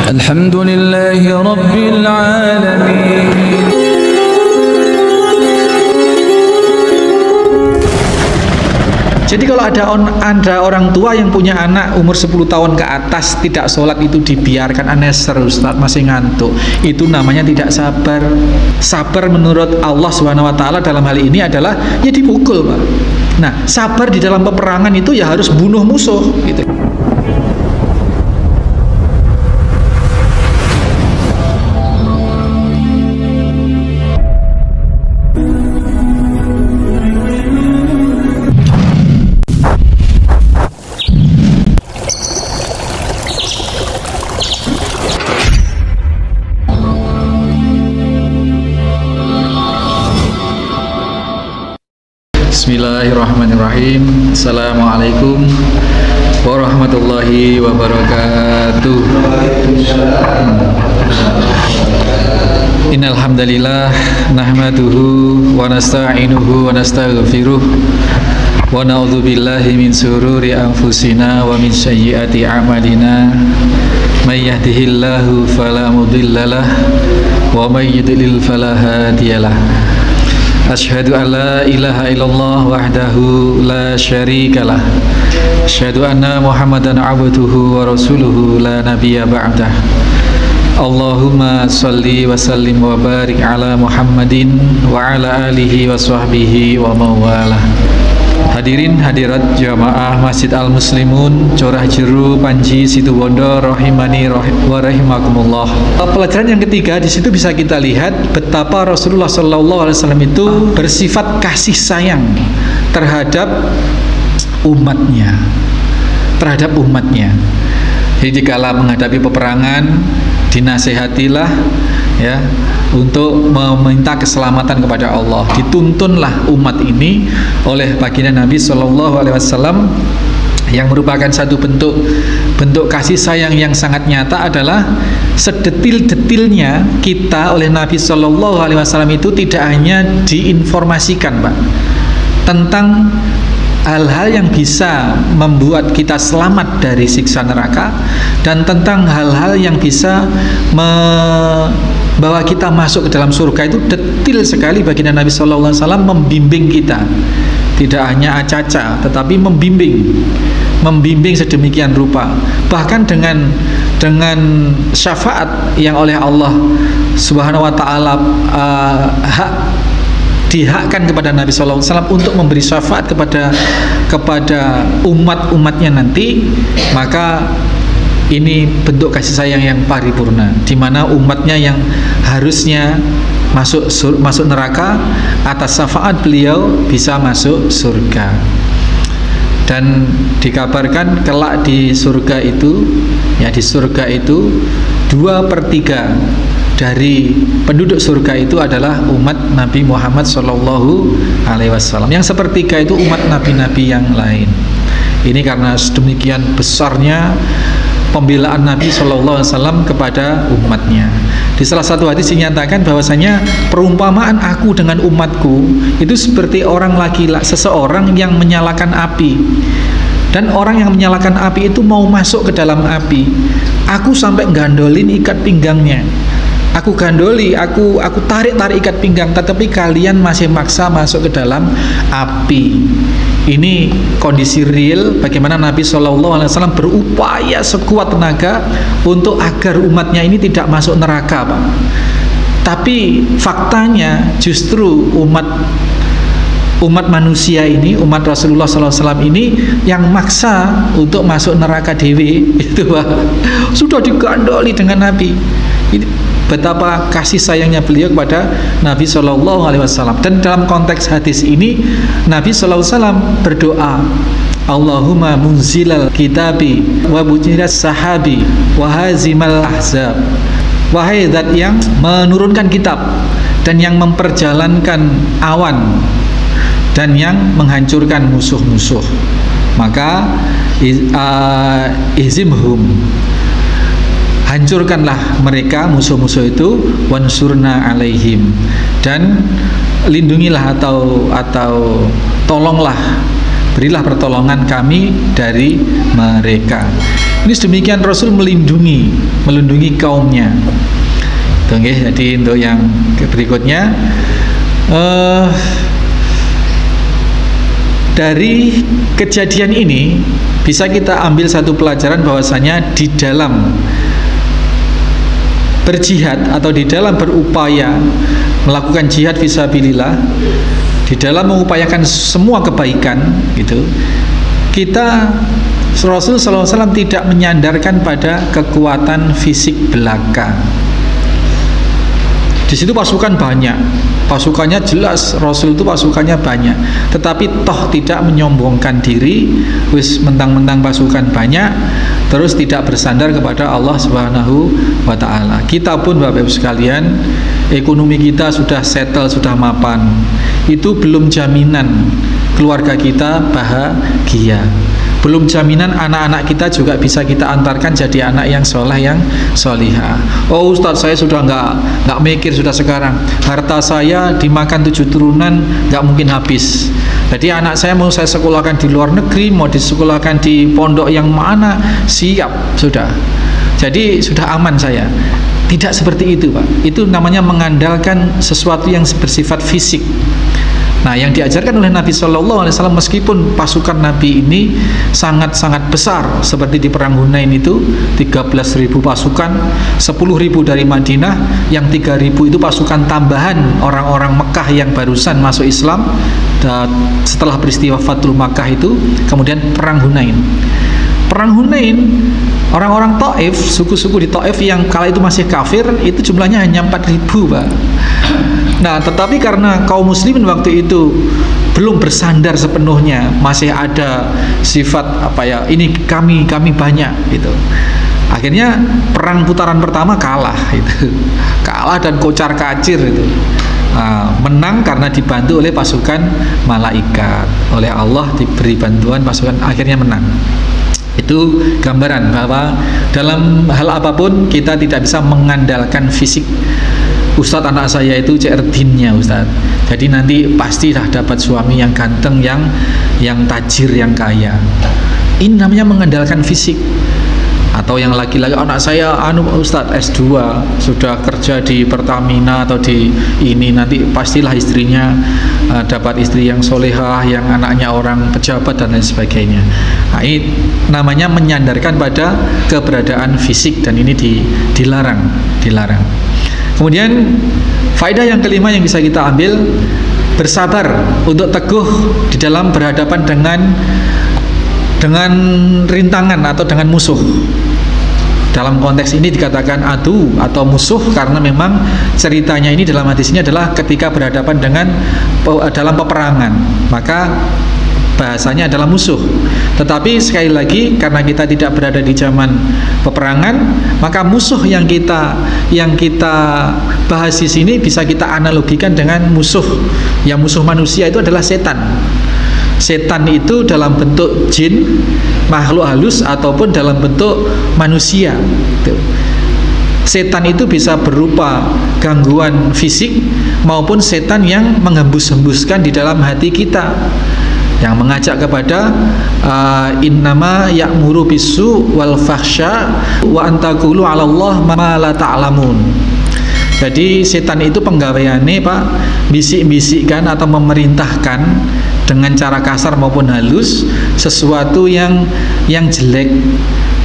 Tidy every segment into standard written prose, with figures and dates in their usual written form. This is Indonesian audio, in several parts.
Alhamdulillahi Rabbil Alamin. Jadi kalau ada orang tua yang punya anak umur 10 tahun ke atas tidak sholat, itu dibiarkan aneser, Ustaz masih ngantuk, itu namanya tidak sabar. Sabar menurut Allah SWT dalam hal ini adalah ya dipukul, Pak. Nah, sabar di dalam peperangan itu ya harus bunuh musuh gitu. Bismillahirrahmanirrahim. Assalamualaikum warahmatullahi wabarakatuh. Innal hamdalillah nahmaduhu wa nasta'inuhu wa nastaghfiruh wa na'udzu billahi min shururi anfusina wa min sayyiati a'malina. May yahdihillahu fala mudhillalah wa may yudlil fala hadiyalah. Asyhadu an la ilaha illallah wahdahu la syarikalah. Asyhadu anna Muhammadan abduhu wa rasuluhu la nabiyya ba'dah. Allahumma salli wa sallim wa barik ala Muhammadin wa ala alihi wa sahbihi wa mawalah. Hadirin hadirat jamaah Masjid Al-Muslimun Curah Jeru Panji Situbondo rahimani wa rahimakumullah. Pelajaran yang ketiga, di situ bisa kita lihat betapa Rasulullah SAW itu bersifat kasih sayang terhadap umatnya. Jadi dikala menghadapi peperangan, dinasehatilah ya untuk meminta keselamatan kepada Allah. Dituntunlah umat ini oleh baginda Nabi SAW, yang merupakan satu bentuk kasih sayang yang sangat nyata adalah sedetil-detilnya kita oleh Nabi SAW itu tidak hanya diinformasikan, Pak, tentang hal-hal yang bisa membuat kita selamat dari siksa neraka, dan tentang hal-hal yang bisa bahwa kita masuk ke dalam surga. Itu detil sekali baginda Nabi SAW membimbing kita, tidak hanya acaca tetapi membimbing sedemikian rupa, bahkan dengan syafaat yang oleh Allah Subhanahu wa taala dihakkan kepada Nabi SAW untuk memberi syafaat kepada umatnya nanti. Maka ini bentuk kasih sayang yang paripurna, di mana umatnya yang harusnya masuk neraka, atas syafaat beliau bisa masuk surga. Dan dikabarkan kelak di surga itu 2/3 dari penduduk surga itu adalah umat Nabi Muhammad SAW. Yang sepertiga itu umat nabi-nabi yang lain. Ini karena sedemikian besarnya pembelaan Nabi SAW kepada umatnya. Di salah satu hadis dinyatakan bahwasanya perumpamaan aku dengan umatku itu seperti seseorang yang menyalakan api, dan orang yang menyalakan api itu mau masuk ke dalam api. Aku sampai gandolin ikat pinggangnya, aku gandoli, aku tarik ikat pinggang, tetapi kalian masih maksa masuk ke dalam api. Ini kondisi real bagaimana Nabi SAW berupaya sekuat tenaga untuk agar umatnya ini tidak masuk neraka, Pak. Tapi faktanya justru umat manusia ini, umat Rasulullah SAW ini yang maksa untuk masuk neraka dewi itu, Pak. Sudah digandoli dengan Nabi. Ini betapa kasih sayangnya beliau kepada Nabi SAW. Dan dalam konteks hadis ini Nabi SAW berdoa, Allahumma munzilal kitabi wa bujiras sahabi wa hazimal ahzab. Wahai zat yang menurunkan kitab dan yang memperjalankan awan dan yang menghancurkan musuh-musuh, maka izimhum, hancurkanlah mereka musuh-musuh itu, wansurna alaihim, dan lindungilah atau tolonglah berilah pertolongan kami dari mereka. Ini sedemikian Rasul melindungi kaumnya. Jadi untuk yang berikutnya, dari kejadian ini bisa kita ambil satu pelajaran bahwasanya di dalam berjihad atau di dalam berupaya melakukan jihad fisabilillah, di dalam mengupayakan semua kebaikan gitu, kita Rasul SAW tidak menyandarkan pada kekuatan fisik belaka. Di situ pasukan banyak, pasukannya jelas, Rasul itu pasukannya banyak, tetapi toh tidak menyombongkan diri, wis mentang-mentang pasukan banyak, terus tidak bersandar kepada Allah Subhanahu wa Ta'ala. Kita pun Bapak Ibu sekalian, ekonomi kita sudah settle, sudah mapan, itu belum jaminan keluarga kita bahagia, belum jaminan anak-anak kita juga bisa kita antarkan jadi anak yang soleh, yang solihah. Oh Ustadz, saya sudah nggak mikir sudah sekarang, harta saya dimakan 7 turunan nggak mungkin habis. Jadi anak saya mau saya sekolahkan di luar negeri, mau disekolahkan di pondok yang mana, siap sudah. Jadi sudah aman saya. Tidak seperti itu Pak. Itu namanya mengandalkan sesuatu yang bersifat fisik. Nah, yang diajarkan oleh Nabi SAW, meskipun pasukan Nabi ini sangat-sangat besar, seperti di perang Hunain itu 13.000 pasukan, 10.000 dari Madinah, yang 3.000 itu pasukan tambahan orang-orang Mekah yang barusan masuk Islam setelah peristiwa Fathul Makkah itu, kemudian perang Hunain. Perang Hunain, orang-orang Taif, suku-suku di Taif yang kala itu masih kafir, itu jumlahnya hanya 4.000 Pak. Nah, tetapi karena kaum muslimin waktu itu belum bersandar sepenuhnya, masih ada sifat ini kami banyak gitu. Akhirnya perang putaran pertama kalah itu. Kalah dan kocar kacir itu. Menang karena dibantu oleh pasukan malaikat. Oleh Allah diberi bantuan, pasukan akhirnya menang. Itu gambaran bahwa dalam hal apapun kita tidak bisa mengandalkan fisik. Ustadz, anak saya itu dinnya Ustadz, jadi nanti pasti dah dapat suami yang ganteng, yang tajir, yang kaya. Ini namanya mengandalkan fisik. Atau yang laki-laki, anak saya Ustadz S2 sudah kerja di Pertamina atau di ini, nanti pastilah istrinya dapat istri yang solehah, yang anaknya orang pejabat dan lain sebagainya. Nah, ini namanya menyandarkan pada keberadaan fisik, dan ini dilarang. Kemudian faedah yang kelima yang bisa kita ambil, bersabar untuk teguh di dalam berhadapan dengan rintangan atau dengan musuh. Dalam konteks ini dikatakan adu atau musuh karena memang ceritanya ini dalam hadis ini adalah ketika berhadapan dalam peperangan, maka bahasanya adalah musuh. Tetapi sekali lagi, karena kita tidak berada di zaman peperangan, maka musuh yang kita bahas di sini bisa kita analogikan dengan musuh manusia itu adalah setan. Setan itu dalam bentuk jin, makhluk halus, ataupun dalam bentuk manusia. Setan itu bisa berupa gangguan fisik maupun setan yang menghembus-hembuskan di dalam hati kita, yang mengajak kepada innama ya'muru bisu wal fahsya wa antaqulu 'ala Allah ma la ta'lamun. Jadi setan itu penggaweane Pak, bisik-bisikkan atau memerintahkan dengan cara kasar maupun halus sesuatu yang jelek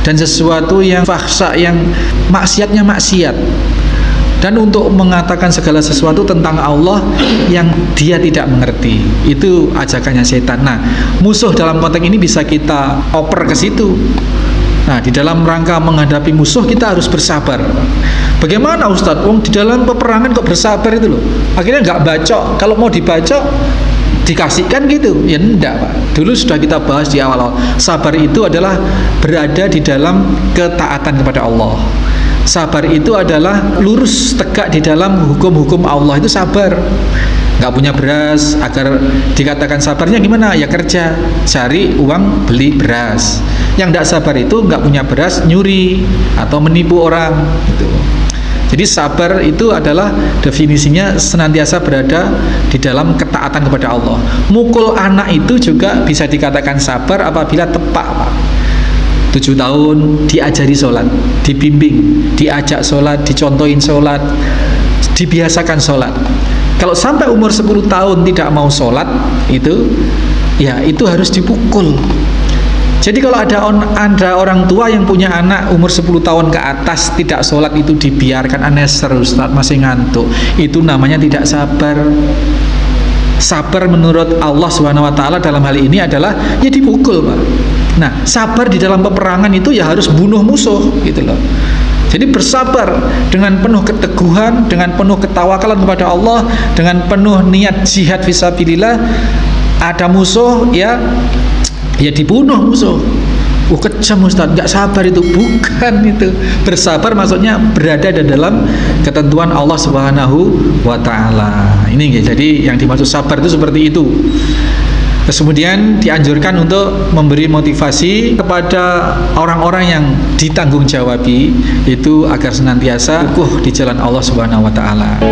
dan sesuatu yang fahsya, yang maksiatnya maksiat, dan untuk mengatakan segala sesuatu tentang Allah yang dia tidak mengerti. Itu ajakannya setan. Nah, musuh dalam konteks ini bisa kita oper ke situ. Nah, di dalam rangka menghadapi musuh kita harus bersabar. Bagaimana Ustadz? Di dalam peperangan kok bersabar itu loh. Akhirnya nggak bacok. Kalau mau dibacok dikasihkan gitu, ya enggak Pak. Dulu sudah kita bahas di awal-awal. Sabar itu adalah berada di dalam ketaatan kepada Allah. Sabar itu adalah lurus tegak di dalam hukum-hukum Allah, itu sabar. Nggak punya beras, agar dikatakan sabarnya gimana? Ya kerja, cari uang beli beras. Yang nggak sabar itu nggak punya beras, nyuri atau menipu orang gitu. Jadi sabar itu adalah definisinya senantiasa berada di dalam ketaatan kepada Allah. Mukul anak itu juga bisa dikatakan sabar apabila tepat, Pak. 7 tahun diajari sholat, dibimbing, diajak sholat, dicontohin sholat, dibiasakan sholat. Kalau sampai umur 10 tahun tidak mau sholat, itu harus dipukul. Jadi kalau ada orang tua yang punya anak umur 10 tahun ke atas tidak sholat, itu dibiarkan, seru Ustaz, masih ngantuk, itu namanya tidak sabar. Sabar menurut Allah SWT dalam hal ini adalah ya dipukul, Pak. Nah, sabar di dalam peperangan itu ya harus bunuh musuh gitu loh. Jadi bersabar dengan penuh keteguhan, dengan penuh ketawakalan kepada Allah, dengan penuh niat jihad fisabilillah. Ada musuh ya dibunuh musuh. Kejam Ustaz, nggak sabar itu. Bukan itu. Bersabar maksudnya berada di dalam ketentuan Allah Subhanahu wa Ta'ala. Ini ya, jadi yang dimaksud sabar itu seperti itu. Terus kemudian dianjurkan untuk memberi motivasi kepada orang-orang yang ditanggung jawabi itu agar senantiasa teguh di jalan Allah Subhanahu wa Ta'ala.